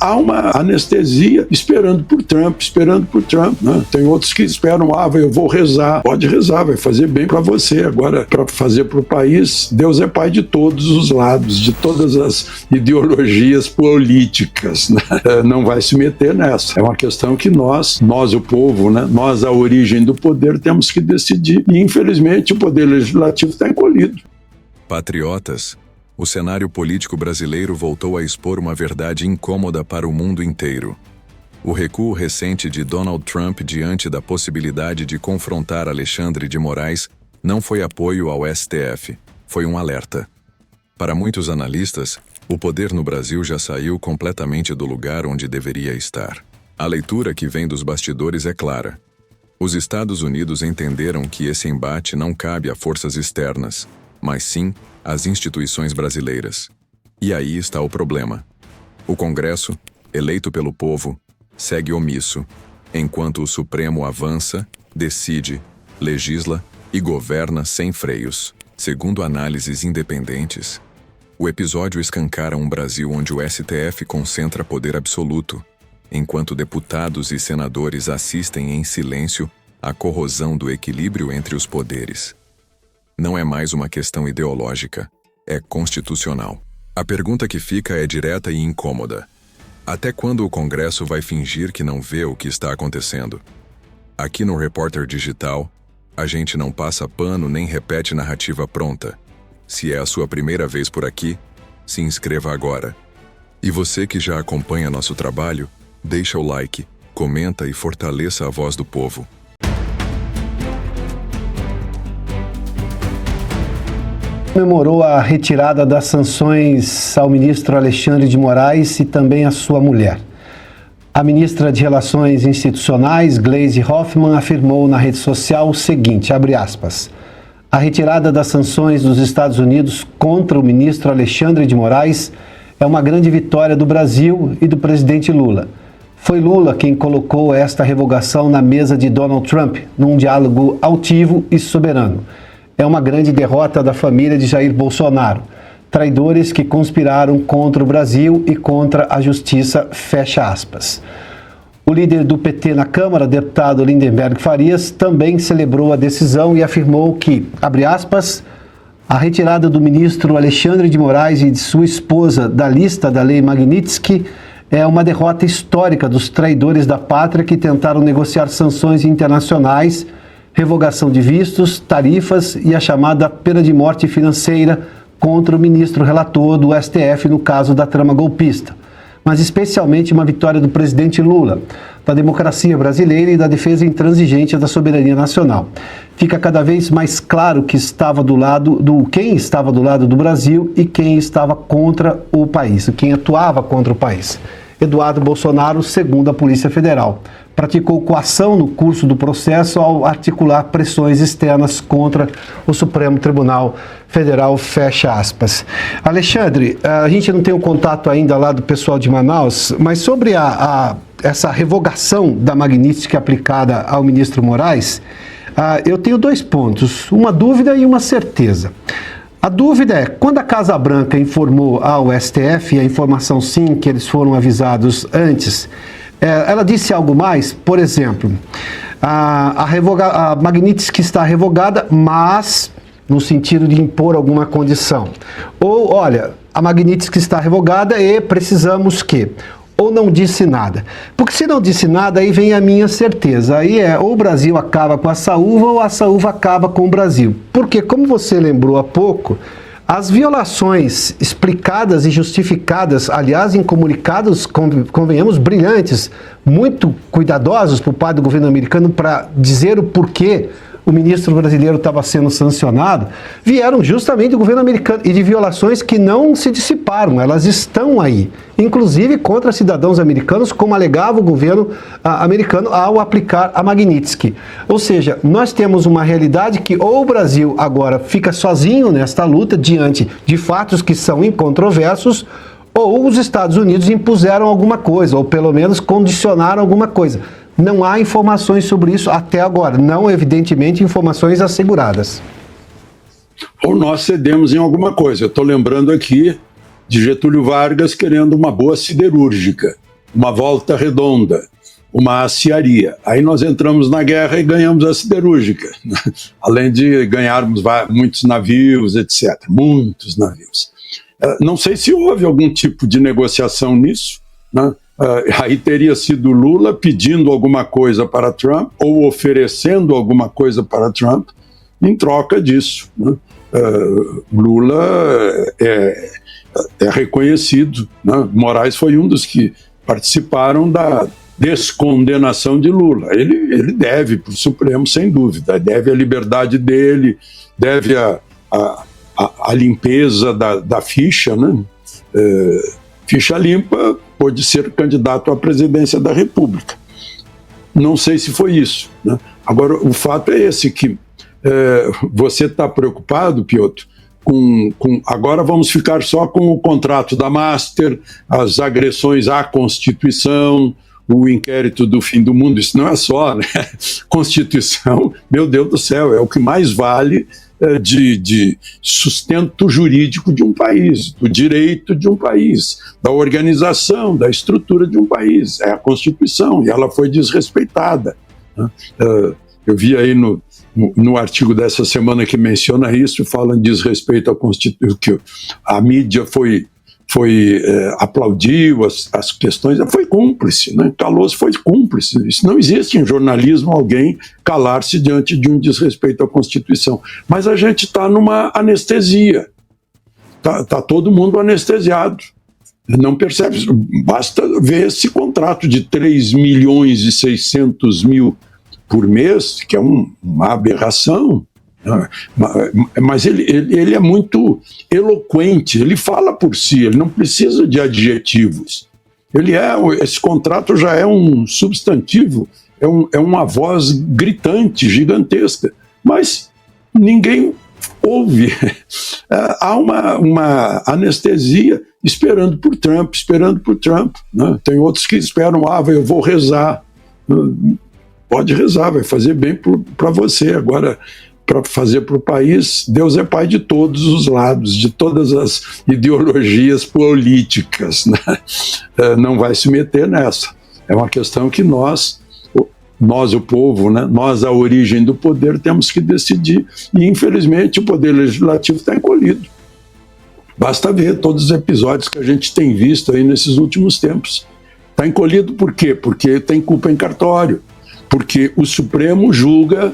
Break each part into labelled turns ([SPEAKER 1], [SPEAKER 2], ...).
[SPEAKER 1] há uma anestesia esperando por Trump, né? Tem outros que esperam, eu vou rezar. Pode rezar, vai fazer bem para você. Agora, para fazer para o país, Deus é pai de todos os lados, de todas as ideologias políticas, né? Não vai se meter nessa. É uma questão que nós o povo, né? Nós, a origem do poder, temos que decidir. E, infelizmente, o poder legislativo está encolhido.
[SPEAKER 2] Patriotas, o cenário político brasileiro voltou a expor uma verdade incômoda para o mundo inteiro. O recuo recente de Donald Trump diante da possibilidade de confrontar Alexandre de Moraes não foi apoio ao STF, foi um alerta. Para muitos analistas, o poder no Brasil já saiu completamente do lugar onde deveria estar. A leitura que vem dos bastidores é clara. Os Estados Unidos entenderam que esse embate não cabe a forças externas, mas sim às instituições brasileiras. E aí está o problema. O Congresso, eleito pelo povo, segue omisso, enquanto o Supremo avança, decide, legisla e governa sem freios. Segundo análises independentes, o episódio escancara um Brasil onde o STF concentra poder absoluto, enquanto deputados e senadores assistem em silêncio à corrosão do equilíbrio entre os poderes. Não é mais uma questão ideológica, é constitucional. A pergunta que fica é direta e incômoda. Até quando o Congresso vai fingir que não vê o que está acontecendo? Aqui no Repórter Digital, a gente não passa pano nem repete narrativa pronta. Se é a sua primeira vez por aqui, se inscreva agora. E você que já acompanha nosso trabalho, deixa o like, comenta e fortaleça a voz do povo.
[SPEAKER 3] Comemorou a retirada das sanções ao ministro Alexandre de Moraes e também à sua mulher. A ministra de Relações Institucionais, Gleisi Hoffmann, afirmou na rede social o seguinte, abre aspas, a retirada das sanções dos Estados Unidos contra o ministro Alexandre de Moraes é uma grande vitória do Brasil e do presidente Lula. Foi Lula quem colocou esta revogação na mesa de Donald Trump, num diálogo altivo e soberano. É uma grande derrota da família de Jair Bolsonaro. Traidores que conspiraram contra o Brasil e contra a justiça, fecha aspas. O líder do PT na Câmara, deputado Lindenberg Farias, também celebrou a decisão e afirmou que, abre aspas, a retirada do ministro Alexandre de Moraes e de sua esposa da lista da Lei Magnitsky é uma derrota histórica dos traidores da pátria que tentaram negociar sanções internacionais, revogação de vistos, tarifas e a chamada pena de morte financeira contra o ministro relator do STF no caso da trama golpista, mas especialmente uma vitória do presidente Lula, da democracia brasileira e da defesa intransigente da soberania nacional. Fica cada vez mais claro que quem estava do lado do Brasil e quem estava contra o país, quem atuava contra o país. Eduardo Bolsonaro, segundo a Polícia Federal, praticou coação no curso do processo ao articular pressões externas contra o Supremo Tribunal Federal, fecha aspas. Alexandre, a gente não tem o contato ainda lá do pessoal de Manaus, mas sobre essa revogação da Magnitsky aplicada ao ministro Moraes, eu tenho 2 pontos, uma dúvida e uma certeza. A dúvida é, quando a Casa Branca informou ao STF, e a informação sim, que eles foram avisados antes, ela disse algo mais? Por exemplo, a Magnitsky está revogada, mas no sentido de impor alguma condição. Ou, olha, a Magnitsky está revogada e precisamos que... Ou não disse nada. Porque se não disse nada, aí vem a minha certeza. Aí ou o Brasil acaba com a saúva ou a saúva acaba com o Brasil. Porque, como você lembrou há pouco, as violações explicadas e justificadas, aliás, em comunicados, convenhamos, brilhantes, muito cuidadosos por parte do governo americano para dizer o porquê o ministro brasileiro estava sendo sancionado, vieram justamente do governo americano e de violações que não se dissiparam, elas estão aí, inclusive contra cidadãos americanos, como alegava o governo americano ao aplicar a Magnitsky. Ou seja, nós temos uma realidade que ou o Brasil agora fica sozinho nesta luta diante de fatos que são incontroversos, ou os Estados Unidos impuseram alguma coisa, ou pelo menos condicionaram alguma coisa. Não há informações sobre isso até agora, não, evidentemente, informações asseguradas.
[SPEAKER 1] Ou nós cedemos em alguma coisa. Eu estou lembrando aqui de Getúlio Vargas querendo uma boa siderúrgica. uma volta redonda, uma aciaria. Aí nós entramos na guerra e ganhamos a siderúrgica, além de ganharmos muitos navios, etc. Muitos navios. Não sei se houve algum tipo de negociação nisso, né? Aí teria sido Lula pedindo alguma coisa para Trump ou oferecendo alguma coisa para Trump em troca disso, né? Lula é reconhecido, né? Moraes foi um dos que participaram da descondenação de Lula. Ele deve para o Supremo, sem dúvida, deve a liberdade dele, deve a limpeza da ficha, né? Ficha limpa, pode ser candidato à presidência da República. Não sei se foi isso, né? Agora, o fato é esse, que você está preocupado, Piotr, agora vamos ficar só com o contrato da Master, as agressões à Constituição, o inquérito do fim do mundo. Isso não é só, né? Constituição, meu Deus do céu, é o que mais vale de sustento jurídico de um país, do direito de um país, da organização, da estrutura de um país. É a Constituição, e ela foi desrespeitada, né? Eu vi aí no artigo dessa semana que menciona isso, fala em desrespeito à Constituição, que a mídia aplaudiu as questões, foi cúmplice, né? Calou-se, foi cúmplice. Isso não existe em jornalismo, alguém calar-se diante de um desrespeito à Constituição. Mas a gente está numa anestesia, tá todo mundo anestesiado, não percebe. Basta ver esse contrato de 3.600.000 por mês, que é uma aberração. Mas ele é muito eloquente, ele fala por si, ele não precisa de adjetivos. Esse contrato já é um substantivo, é uma voz gritante, gigantesca, mas ninguém ouve. Há uma anestesia esperando por Trump, né? Tem outros que esperam, eu vou rezar. Pode rezar, vai fazer bem para você. Agora, para fazer para o país, Deus é pai de todos os lados, de todas as ideologias políticas, né? Não vai se meter nessa. É uma questão que nós, o povo, né? Nós, a origem do poder, temos que decidir. E, infelizmente, o poder legislativo está encolhido. Basta ver todos os episódios que a gente tem visto aí nesses últimos tempos. Está encolhido por quê? Porque tem culpa em cartório. Porque o Supremo julga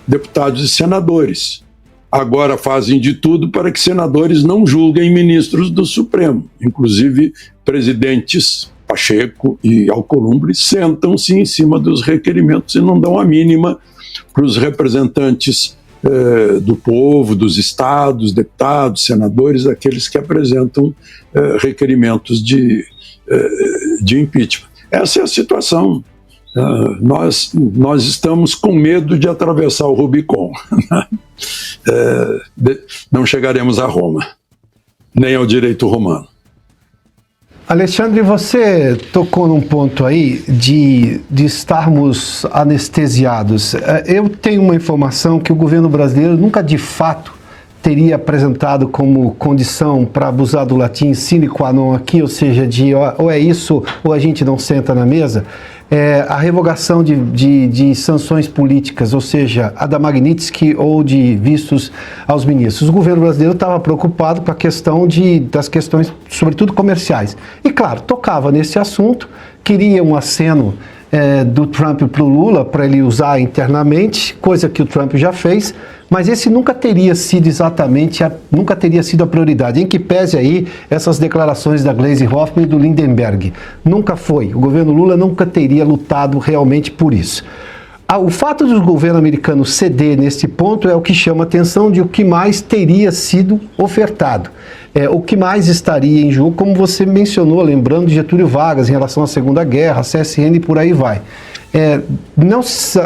[SPEAKER 1] deputados e senadores. Agora fazem de tudo para que senadores não julguem ministros do Supremo. Inclusive, presidentes Pacheco e Alcolumbre sentam-se em cima dos requerimentos e não dão a mínima para os representantes do povo, dos estados, deputados, senadores, aqueles que apresentam requerimentos de impeachment. Essa é a situação. Nós estamos com medo de atravessar o Rubicon. Não chegaremos a Roma, nem ao direito romano.
[SPEAKER 3] Alexandre, você tocou num ponto aí de estarmos anestesiados. Eu tenho uma informação que o governo brasileiro nunca de fato teria apresentado como condição para abusar do latim sine qua non aqui, ou seja, ou é isso ou a gente não senta na mesa. A revogação de sanções políticas, ou seja, a da Magnitsky ou de vistos aos ministros. O governo brasileiro estava preocupado com a questão das questões, sobretudo comerciais. E, claro, tocava nesse assunto, queria um aceno do Trump para o Lula, para ele usar internamente, coisa que o Trump já fez, mas esse nunca teria sido nunca teria sido a prioridade, em que pese aí essas declarações da Gleisi Hoffmann e do Lindenberg. Nunca foi. O governo Lula nunca teria lutado realmente por isso. O fato do governo americano ceder nesse ponto é o que chama a atenção de o que mais teria sido ofertado. O que mais estaria em jogo, como você mencionou, lembrando de Getúlio Vargas em relação à Segunda Guerra, a CSN e por aí vai.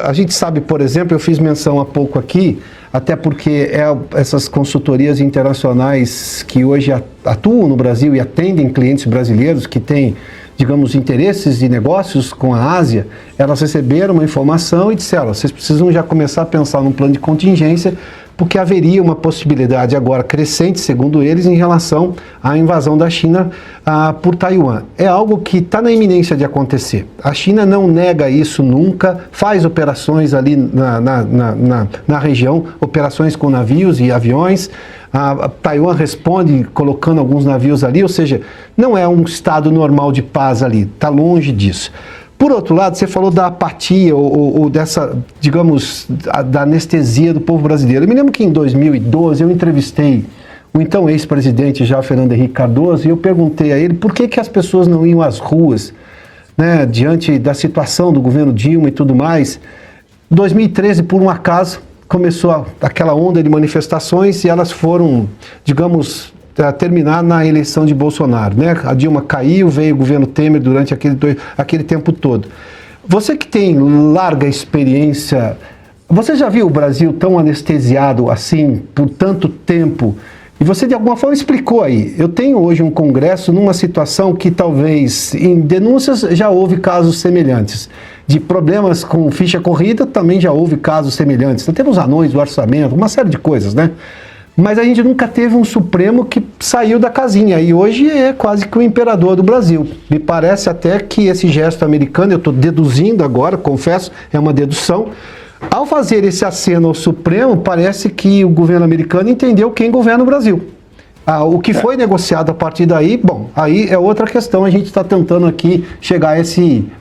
[SPEAKER 3] A gente sabe, por exemplo, eu fiz menção há pouco aqui, até porque essas consultorias internacionais que hoje atuam no Brasil e atendem clientes brasileiros que têm, digamos, interesses e negócios com a Ásia, elas receberam uma informação e disseram: vocês precisam já começar a pensar num plano de contingência, porque haveria uma possibilidade agora crescente, segundo eles, em relação à invasão da China por Taiwan. É algo que está na iminência de acontecer. A China não nega isso nunca, faz operações ali na região, operações com navios e aviões. A Taiwan responde colocando alguns navios ali, ou seja, não é um estado normal de paz ali, está longe disso. Por outro lado, você falou da apatia ou dessa, digamos, da anestesia do povo brasileiro. Eu me lembro que em 2012 eu entrevistei o então ex-presidente já Fernando Henrique Cardoso e eu perguntei a ele por que as pessoas não iam às ruas, né, diante da situação do governo Dilma e tudo mais. Em 2013, por um acaso, começou aquela onda de manifestações e elas foram, digamos, terminar na eleição de Bolsonaro, né? A Dilma caiu, veio o governo Temer durante aquele tempo todo. Você que tem larga experiência, você já viu o Brasil tão anestesiado assim por tanto tempo? E você de alguma forma explicou aí. Eu tenho hoje um congresso numa situação que talvez em denúncias já houve casos semelhantes. De problemas com ficha corrida também já houve casos semelhantes. Então, temos anões do orçamento, uma série de coisas, né? Mas a gente nunca teve um Supremo que saiu da casinha e hoje é quase que o imperador do Brasil. Me parece até que esse gesto americano, eu estou deduzindo agora, confesso, é uma dedução. Ao fazer esse aceno ao Supremo, parece que o governo americano entendeu quem governa o Brasil. O que foi negociado a partir daí, bom, aí é outra questão, a gente está tentando aqui chegar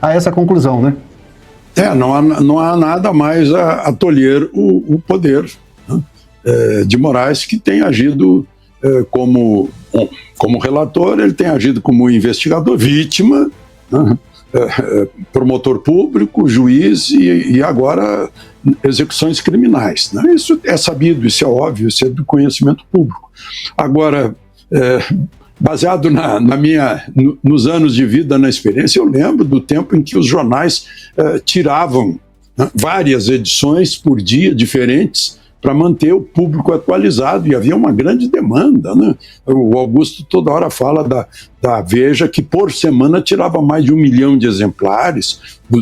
[SPEAKER 3] a essa conclusão, né?
[SPEAKER 1] Não há nada mais a tolher o poder, né, de Moraes, que tem agido como relator, ele tem agido como investigador, vítima, né, promotor público, juiz e agora execuções criminais, né? Isso é sabido, isso é óbvio, isso é do conhecimento público. Agora, baseado nos anos de vida, na experiência, eu lembro do tempo em que os jornais tiravam, né, várias edições por dia diferentes para manter o público atualizado, e havia uma grande demanda, né? O Augusto toda hora fala da Veja, que por semana tirava mais de 1 milhão de exemplares.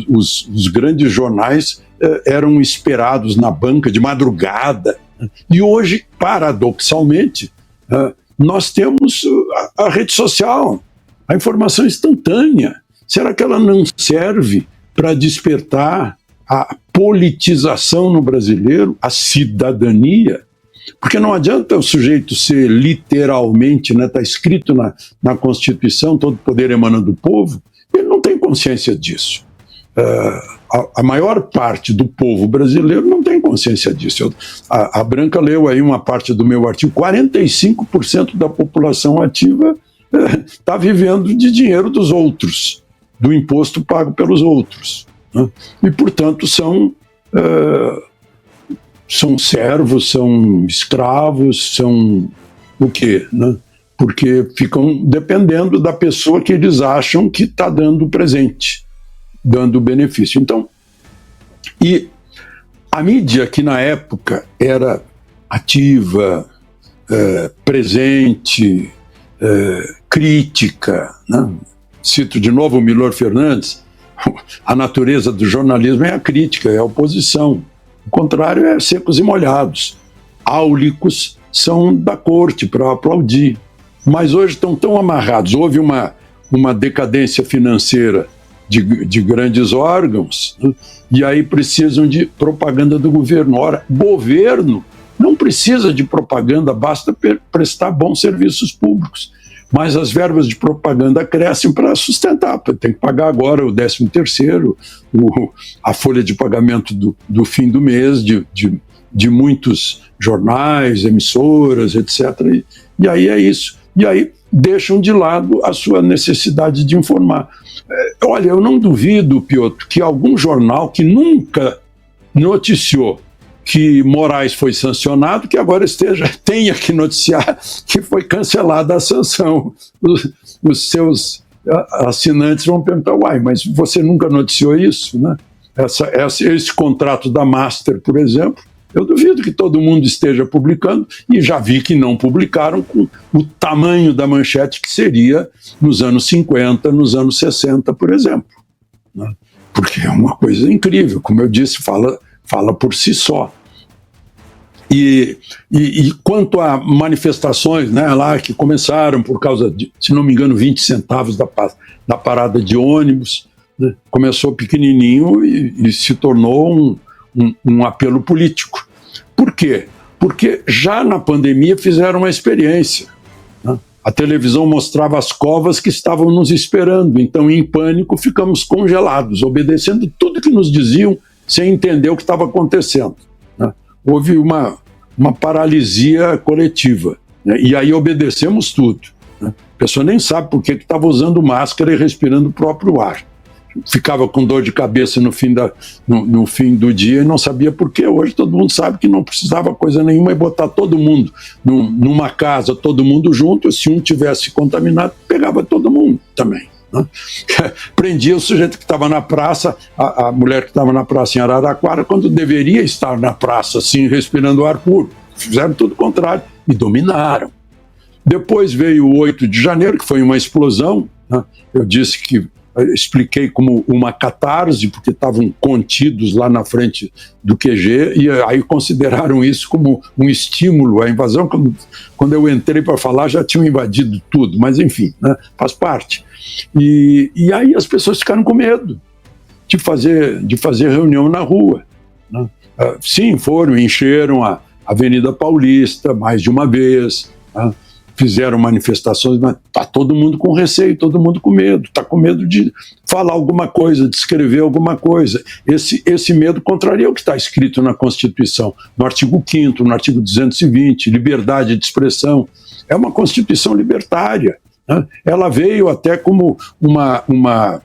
[SPEAKER 1] Os grandes jornais eram esperados na banca de madrugada, né? E hoje, paradoxalmente, nós temos a rede social, a informação instantânea. Será que ela não serve para despertar a politização no brasileiro, a cidadania? Porque não adianta o sujeito ser literalmente, né, tá escrito na Constituição, todo poder emana do povo, ele não tem consciência disso. A maior parte do povo brasileiro não tem consciência disso. A Branca leu aí uma parte do meu artigo, 45% da população ativa está vivendo de dinheiro dos outros, do imposto pago pelos outros, né? E, portanto, são servos, são escravos, são o quê, né? Porque ficam dependendo da pessoa que eles acham que está dando presente, dando benefício. Então, e a mídia, que na época era ativa, presente, crítica, né? Cito de novo o Milor Fernandes, a natureza do jornalismo é a crítica, é a oposição. O contrário é secos e molhados. Áulicos são da corte para aplaudir. Mas hoje estão tão amarrados. Houve uma decadência financeira de grandes órgãos, né? E aí precisam de propaganda do governo. Ora, governo não precisa de propaganda, basta prestar bons serviços públicos. Mas as verbas de propaganda crescem para sustentar, tem que pagar agora o 13º, a folha de pagamento do fim do mês de muitos jornais, emissoras, etc. E aí é isso. E aí deixam de lado a sua necessidade de informar. Olha, eu não duvido, Piotr, que algum jornal que nunca noticiou que Moraes foi sancionado, que agora tenha que noticiar que foi cancelada a sanção. Os seus assinantes vão perguntar, uai, mas você nunca noticiou isso, né? Esse contrato da Master, por exemplo, eu duvido que todo mundo esteja publicando, e já vi que não publicaram com o tamanho da manchete que seria nos anos 50, nos anos 60, por exemplo, né? Porque é uma coisa incrível, como eu disse, fala por si só. E quanto a manifestações, né, lá que começaram por causa de, se não me engano, 20 centavos da parada de ônibus, né, começou pequenininho e se tornou um apelo político. Por quê? Porque já na pandemia fizeram uma experiência, né? A televisão mostrava as covas que estavam nos esperando, então em pânico ficamos congelados, obedecendo tudo que nos diziam sem entender o que estava acontecendo, né? Houve uma paralisia coletiva, né? E aí obedecemos tudo, né? A pessoa nem sabe por que estava usando máscara e respirando o próprio ar. Ficava com dor de cabeça no fim do dia e não sabia por quê. Hoje todo mundo sabe que não precisava coisa nenhuma e botar todo mundo numa casa, todo mundo junto. Se um tivesse contaminado, pegava todo mundo também, né? Prendia o sujeito que estava na praça, a mulher que estava na praça em Araraquara, quando deveria estar na praça, assim, respirando ar puro. Fizeram tudo o contrário e dominaram. Depois veio o 8 de janeiro, que foi uma explosão, né? Eu expliquei como uma catarse, porque estavam contidos lá na frente do QG, e aí consideraram isso como um estímulo à invasão. Quando eu entrei para falar, já tinham invadido tudo, mas enfim, né, faz parte. E aí as pessoas ficaram com medo de fazer reunião na rua, né? Sim, encheram a Avenida Paulista mais de uma vez, né? Fizeram manifestações, mas está todo mundo com receio, todo mundo com medo, está com medo de falar alguma coisa, de escrever alguma coisa. Esse medo contraria o que está escrito na Constituição, no artigo 5º, no artigo 220, liberdade de expressão. É uma Constituição libertária, né? Ela veio até como uma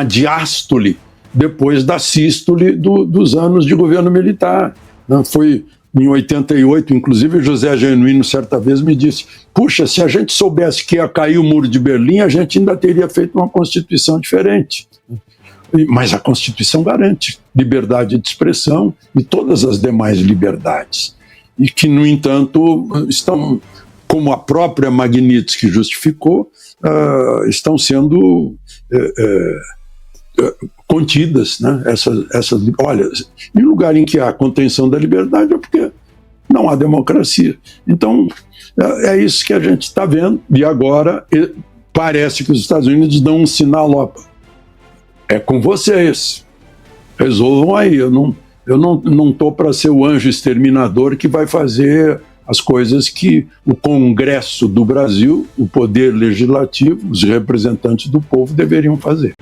[SPEAKER 1] diástole depois da sístole dos anos de governo militar, né? Foi em 88, inclusive, José Genuíno certa vez me disse: puxa, se a gente soubesse que ia cair o Muro de Berlim, a gente ainda teria feito uma Constituição diferente. Mas a Constituição garante liberdade de expressão e todas as demais liberdades. E que, no entanto, estão, como a própria Magnitsky justificou, estão sendo contidas, né? Olha, em lugar em que há contenção da liberdade é porque não há democracia. Então, é isso que a gente está vendo, e agora parece que os Estados Unidos dão um sinal: ó, é com vocês, resolvam aí, eu não estou para ser o anjo exterminador que vai fazer as coisas que o Congresso do Brasil, o poder legislativo, os representantes do povo deveriam fazer.